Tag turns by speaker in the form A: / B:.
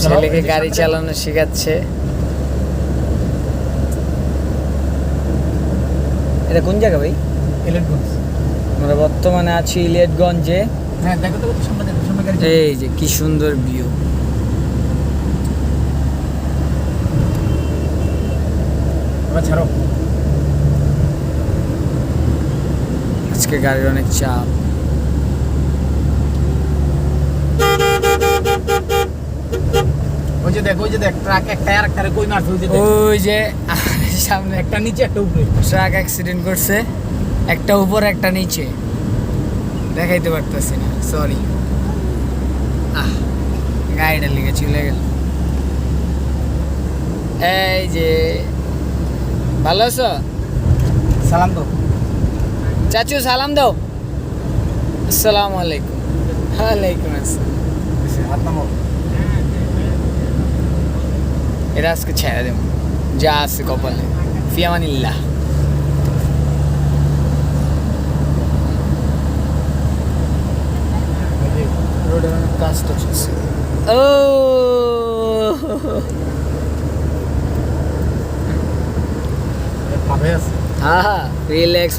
A: ছেলেকে গাড়ি চালানো শেখাচ্ছে। এটা কোন জায়গা ভাই?
B: ইলিয়টগঞ্জ।
A: আমরা বর্তমানে আছি ইলিয়টগঞ্জে।
B: হ্যাঁ দেখো তো সামনে দেখো, সামনে গাড়ি।
A: এই যে কি সুন্দর ভিউ।
B: এবার ছাড়ো।
A: আজকে গাড়ির অনেক চাপ।
B: ওই যে দেখ ট্রাক একটা আর একটা কই মারছে, ওই যে দেখ।
A: ওই যে সামনে
B: একটা নিচে একটা উপরে।
A: ট্রাক অ্যাক্সিডেন্ট করছে, একটা উপর একটা নিচে, দেখাইতে পারতেছি না, সরি। গাড়িটা লেগে চলে গেল। এই যে ভালো আছো
B: সালাম দাও।
A: চাচু? সালাম দাও। আসসালামু আলাইকুম। ওয়ালাইকুম আসসালাম।
B: হাত নামাও।
A: এটা আজকে ছেড়ে দেব, যা আছে কপালে। ফিয়ামানিল্লাহ। রোডের অনেক কাজটা চলছে। ও
B: পাবে আছে।
A: হ্যাঁ, রিল্যাক্স